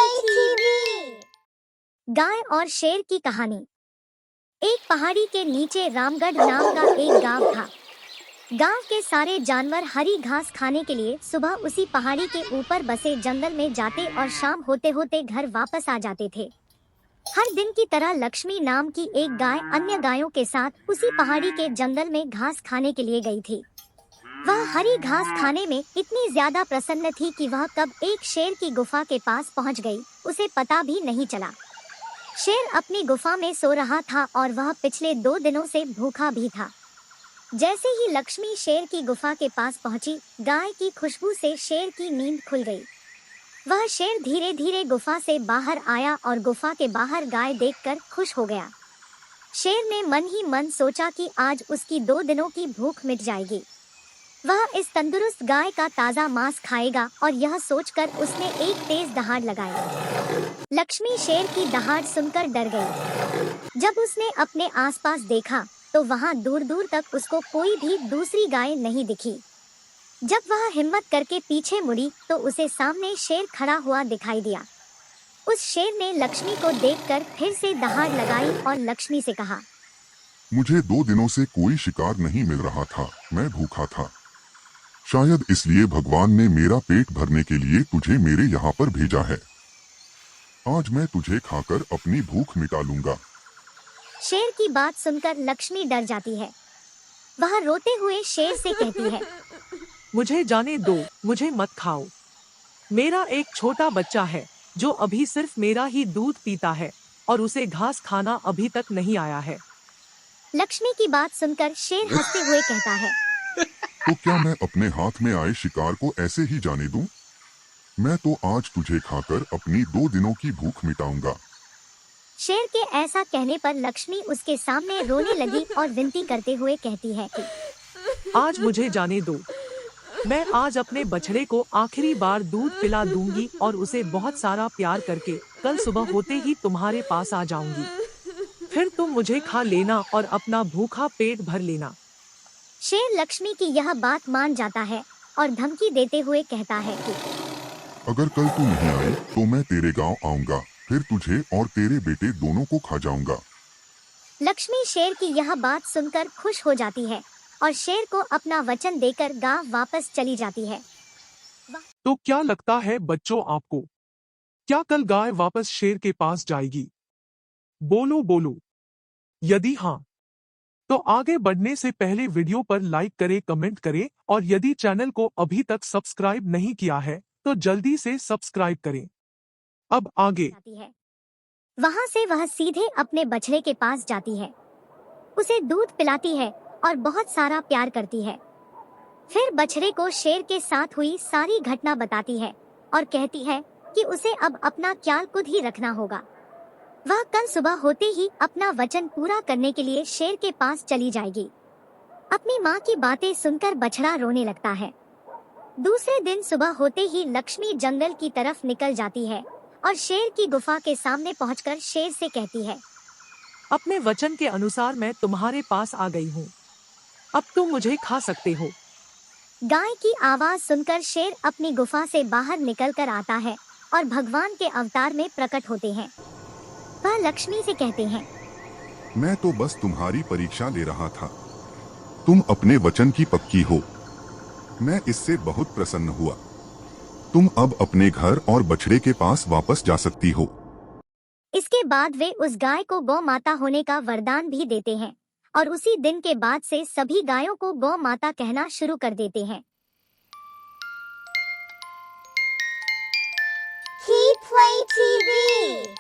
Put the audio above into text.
TV. गाय और शेर की कहानी। एक पहाड़ी के नीचे रामगढ़ नाम का एक गांव था। गांव के सारे जानवर हरी घास खाने के लिए सुबह उसी पहाड़ी के ऊपर बसे जंगल में जाते और शाम होते होते घर वापस आ जाते थे। हर दिन की तरह लक्ष्मी नाम की एक गाय अन्य गायों के साथ उसी पहाड़ी के जंगल में घास खाने के लिए गई थी। वह हरी घास खाने में इतनी ज्यादा प्रसन्न थी कि वह कब एक शेर की गुफा के पास पहुंच गई, उसे पता भी नहीं चला। शेर अपनी गुफा में सो रहा था और वह पिछले 2 दिनों से भूखा भी था। जैसे ही लक्ष्मी शेर की गुफा के पास पहुंची, गाय की खुशबू से शेर की नींद खुल गई। वह शेर धीरे धीरे गुफा से बाहर आया और गुफा के बाहर गाय देखकर खुश हो गया। शेर ने मन ही मन सोचा कि आज उसकी 2 दिनों की भूख मिट जाएगी। वह इस तंदुरुस्त गाय का ताज़ा मांस खाएगा और यह सोचकर उसने एक तेज दहाड़ लगाई। लक्ष्मी शेर की दहाड़ सुनकर डर गई। जब उसने अपने आसपास देखा तो वहां दूर दूर तक उसको कोई भी दूसरी गाय नहीं दिखी। जब वह हिम्मत करके पीछे मुड़ी तो उसे सामने शेर खड़ा हुआ दिखाई दिया। उस शेर ने लक्ष्मी को देखकर फिर से दहाड़ लगाई और लक्ष्मी से कहा, मुझे 2 दिनों से कोई शिकार नहीं मिल रहा था, मैं भूखा था। शायद इसलिए भगवान ने मेरा पेट भरने के लिए तुझे मेरे यहाँ पर भेजा है। आज मैं तुझे खाकर अपनी भूख मिटा लूंगा। शेर की बात सुनकर लक्ष्मी डर जाती है। वह रोते हुए शेर से कहती है, मुझे जाने दो, मुझे मत खाओ। मेरा एक छोटा बच्चा है जो अभी सिर्फ मेरा ही दूध पीता है और उसे घास खाना अभी तक नहीं आया है। लक्ष्मी की बात सुनकर शेर हंसते हुए कहता है, तो क्या मैं अपने हाथ में आए शिकार को ऐसे ही जाने दूं? मैं तो आज तुझे खाकर अपनी 2 दिनों की भूख मिटाऊंगा। शेर के ऐसा कहने पर लक्ष्मी उसके सामने रोने लगी और विनती करते हुए कहती है कि आज मुझे जाने दो। मैं आज अपने बछड़े को आखिरी बार दूध पिला दूंगी और उसे बहुत सारा प्यार करके कल सुबह होते ही तुम्हारे पास आ जाऊंगी। फिर तुम मुझे खा लेना और अपना भूखा पेट भर लेना। शेर लक्ष्मी की यह बात मान जाता है और धमकी देते हुए कहता है कि अगर कल तू नहीं आए तो मैं तेरे गांव आऊंगा, फिर तुझे और तेरे बेटे दोनों को खा जाऊंगा। लक्ष्मी शेर की यह बात सुनकर खुश हो जाती है और शेर को अपना वचन देकर गांव वापस चली जाती है। तो क्या लगता है बच्चों आपको? क्या कल गाय वापस शेर के पास जाएगी? बोलो बोलो। यदि हाँ, तो आगे बढ़ने से पहले वीडियो पर लाइक करें, कमेंट करें और यदि चैनल को अभी तक सब्सक्राइब नहीं किया है तो जल्दी से सब्सक्राइब करें। अब आगे। वहां से वह सीधे अपने बछड़े के पास जाती है, उसे दूध पिलाती है और बहुत सारा प्यार करती है। फिर बछड़े को शेर के साथ हुई सारी घटना बताती है और कहती है कि उसे अब अपना ख्याल खुद ही रखना होगा। वह कल सुबह होते ही अपना वचन पूरा करने के लिए शेर के पास चली जाएगी। अपनी माँ की बातें सुनकर बछड़ा रोने लगता है। दूसरे दिन सुबह होते ही लक्ष्मी जंगल की तरफ निकल जाती है और शेर की गुफा के सामने पहुंचकर शेर से कहती है, अपने वचन के अनुसार मैं तुम्हारे पास आ गई हूँ। अब तुम मुझे खा सकते हो। गाय की आवाज सुनकर शेर अपनी गुफा से बाहर निकलकर आता है और भगवान के अवतार में प्रकट होते हैं। वह लक्ष्मी से कहते हैं, मैं तो बस तुम्हारी परीक्षा ले रहा था। तुम अपने वचन की पक्की हो। मैं इससे बहुत प्रसन्न हुआ। तुम अब अपने घर और बछड़े के पास वापस जा सकती हो। इसके बाद वे उस गाय को गौ माता होने का वरदान भी देते हैं और उसी दिन के बाद से सभी गायों को गौ माता कहना शुरू कर देते हैं। Keep Play TV